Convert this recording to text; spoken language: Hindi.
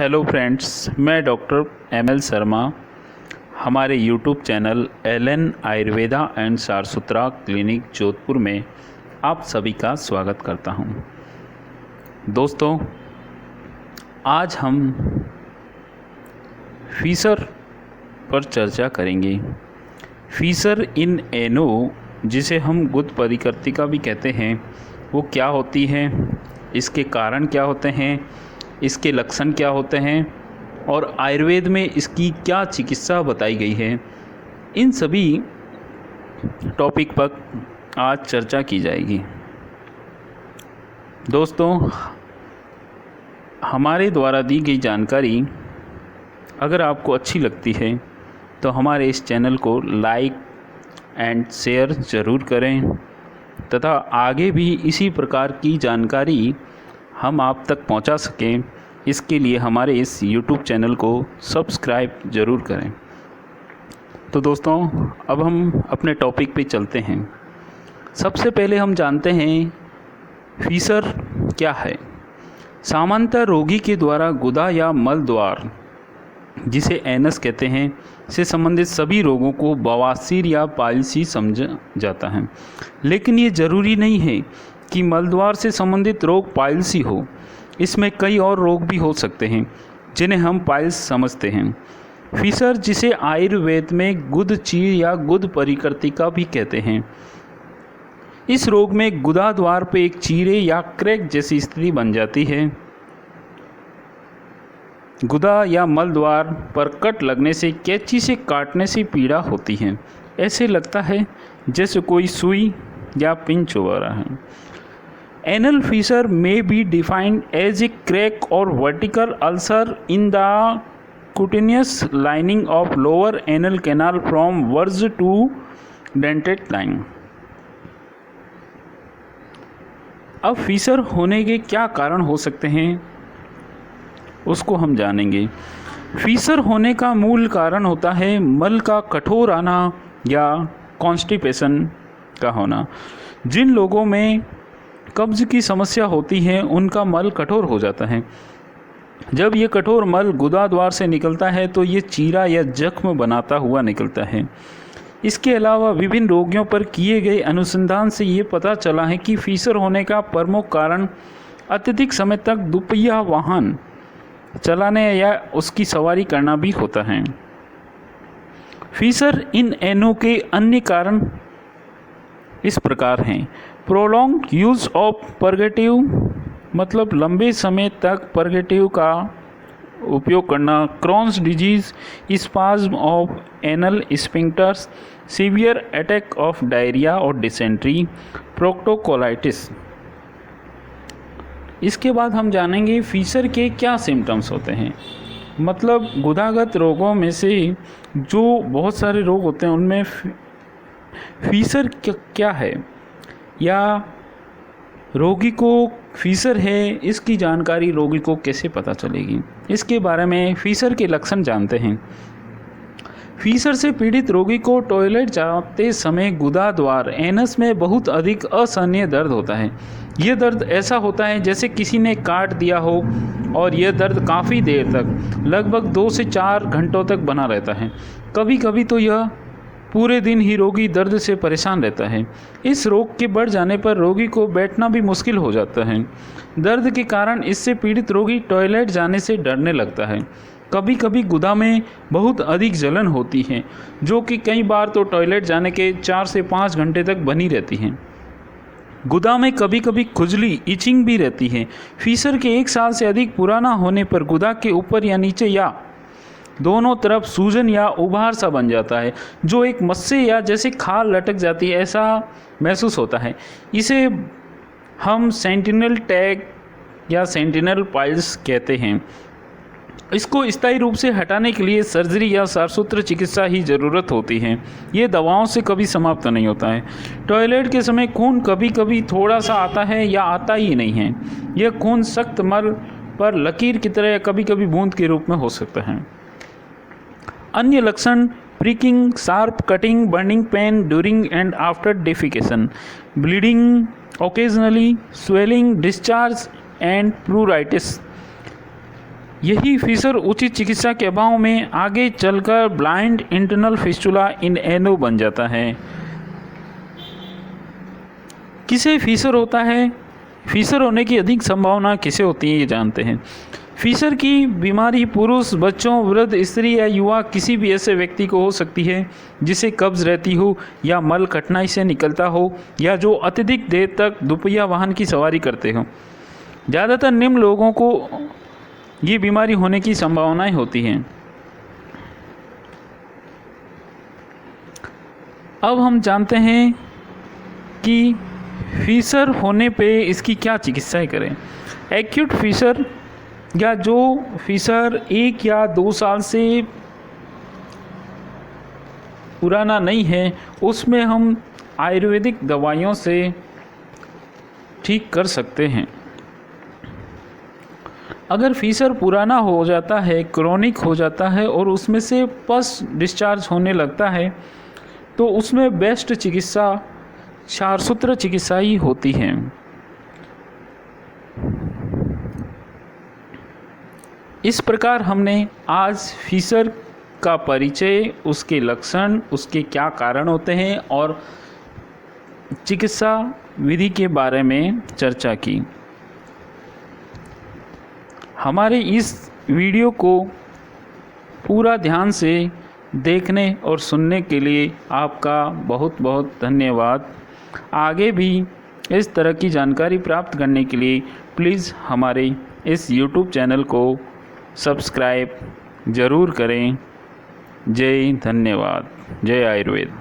हेलो फ्रेंड्स, मैं डॉक्टर एम एल शर्मा हमारे YouTube channel L Ayurveda and Sarsutra clinic Jodhpur में आप सभी का स्वागत करता हूं। दोस्तों, आज हम फीसर पर चर्चा करेंगे। फीसर इन एनो, जिसे हम गुद परिकृतिका भी कहते हैं, वो क्या होती है, इसके कारण क्या होते हैं, इसके लक्षण क्या होते हैं और आयुर्वेद में इसकी क्या चिकित्सा बताई गई है, इन सभी टॉपिक पर आज चर्चा की जाएगी। दोस्तों, हमारे द्वारा दी गई जानकारी अगर आपको अच्छी लगती है तो हमारे इस चैनल को लाइक एंड शेयर ज़रूर करें तथा आगे भी इसी प्रकार की जानकारी हम आप तक पहुंचा सकें, इसके लिए हमारे इस YouTube चैनल को सब्सक्राइब ज़रूर करें। तो दोस्तों, अब हम अपने टॉपिक पे चलते हैं। सबसे पहले हम जानते हैं फीसर क्या है। सामान्यतः रोगी के द्वारा गुदा या मल द्वार, जिसे एनस कहते हैं, से संबंधित सभी रोगों को बवासीर या पाइल्सी समझा जाता है। लेकिन ये ज़रूरी नहीं है कि मलद्वार से संबंधित रोग पाइल्सी हो। इसमें कई और रोग भी हो सकते हैं जिन्हें हम पाइल्स समझते हैं। फीसर, जिसे आयुर्वेद में गुद चीर या गुद परिकृतिका भी कहते हैं, इस रोग में गुदा द्वार पर एक चीरे या क्रैक जैसी स्थिति बन जाती है। गुदा या मल द्वार पर कट लगने से, कैंची से काटने से पीड़ा होती है। ऐसे लगता है जैसे कोई सुई या पिन चुभा रहा है। Anal Fisher may be defined as a crack or vertical ulcer in the cutaneous lining of lower anal canal from verge to dentate line। अब फीसर होने के क्या कारण हो सकते हैं, उसको हम जानेंगे। फीसर होने का मूल कारण होता है मल का कठोर आना या कॉन्स्टिपेशन का होना। जिन लोगों में कब्ज की समस्या होती है, उनका मल कठोर हो जाता है। जब ये कठोर मल गुदा द्वार से निकलता है तो ये चीरा या जख्म बनाता हुआ निकलता है। इसके अलावा विभिन्न रोगियों पर किए गए अनुसंधान से ये पता चला है कि फीसर होने का प्रमुख कारण अत्यधिक समय तक दुपहिया वाहन चलाने या उसकी सवारी करना भी होता है। फीसर इन एनो के अन्य कारण इस प्रकार हैं। प्रोलॉन्ग यूज़ ऑफ परगेटिव, मतलब लंबे समय तक परगेटिव का उपयोग करना। Crohn's disease, spasm of anal sphincters, severe attack of diarrhoea और डिसेंट्री, प्रोक्टोकोलाइटिस। इसके बाद हम जानेंगे फीसर के क्या सिम्टम्स होते हैं। मतलब गुदागत रोगों में से जो बहुत सारे रोग होते हैं, उनमें फीसर क्या है या रोगी को फीसर है, इसकी जानकारी रोगी को कैसे पता चलेगी, इसके बारे में फीसर के लक्षण जानते हैं। फीसर से पीड़ित रोगी को टॉयलेट जाते समय गुदा द्वार एनस में बहुत अधिक असहनीय दर्द होता है। यह दर्द ऐसा होता है जैसे किसी ने काट दिया हो और यह दर्द काफ़ी देर तक, लगभग 2 से 4 घंटों तक बना रहता है। कभी कभी तो यह पूरे दिन ही रोगी दर्द से परेशान रहता है। इस रोग के बढ़ जाने पर रोगी को बैठना भी मुश्किल हो जाता है। दर्द के कारण इससे पीड़ित रोगी टॉयलेट जाने से डरने लगता है। कभी कभी गुदा में बहुत अधिक जलन होती है, जो कि कई बार तो टॉयलेट जाने के 4 से 5 घंटे तक बनी रहती है। गुदा में कभी कभी खुजली, इचिंग भी रहती है। फीसर के 1 साल से अधिक पुराना होने पर गुदा के ऊपर या नीचे या दोनों तरफ सूजन या उभार सा बन जाता है, जो एक मस्से या जैसे खाल लटक जाती है, ऐसा महसूस होता है। इसे हम सेंटिनल टैग या सेंटिनल पाइल्स कहते हैं। इसको स्थायी रूप से हटाने के लिए सर्जरी या सारसूत्र चिकित्सा ही ज़रूरत होती है। ये दवाओं से कभी समाप्त नहीं होता है। टॉयलेट के समय खून कभी कभी थोड़ा सा आता है या आता ही नहीं है। यह खून सख्त मल पर लकीर की तरह या कभी कभी बूंद के रूप में हो सकता है। अन्य लक्षण pricking, sharp cutting, burning pain during and after defecation, bleeding occasionally, swelling, discharge and प्लूराइटिस। यही फीसर उचित चिकित्सा के अभाव में आगे चलकर ब्लाइंड इंटरनल फिस्टुला इन एनो बन जाता है। किसे फीसर होता है? फीसर होने की अधिक संभावना किसे होती है, ये जानते हैं। फीसर की बीमारी पुरुष, बच्चों, वृद्ध, स्त्री या युवा किसी भी ऐसे व्यक्ति को हो सकती है जिसे कब्ज रहती हो या मल कठिनाई से निकलता हो या जो अत्यधिक देर तक दुपहिया वाहन की सवारी करते हो। ज़्यादातर निम्न लोगों को ये बीमारी होने की संभावनाएं होती हैं। अब हम जानते हैं कि फीसर होने पे इसकी क्या चिकित्साएं करें। एक्यूट फीसर या जो फीसर 1 या 2 साल से पुराना नहीं है, उसमें हम आयुर्वेदिक दवाइयों से ठीक कर सकते हैं। अगर फीसर पुराना हो जाता है, क्रोनिक हो जाता है और उसमें से पस डिस्चार्ज होने लगता है, तो उसमें बेस्ट चिकित्सा क्षारसूत्र चिकित्सा ही होती है। इस प्रकार हमने आज फीसर का परिचय, उसके लक्षण, उसके क्या कारण होते हैं और चिकित्सा विधि के बारे में चर्चा की। हमारे इस वीडियो को पूरा ध्यान से देखने और सुनने के लिए आपका बहुत बहुत धन्यवाद। आगे भी इस तरह की जानकारी प्राप्त करने के लिए प्लीज़ हमारे इस YouTube चैनल को सब्सक्राइब ज़रूर करें। जय धन्यवाद। जय आयुर्वेद।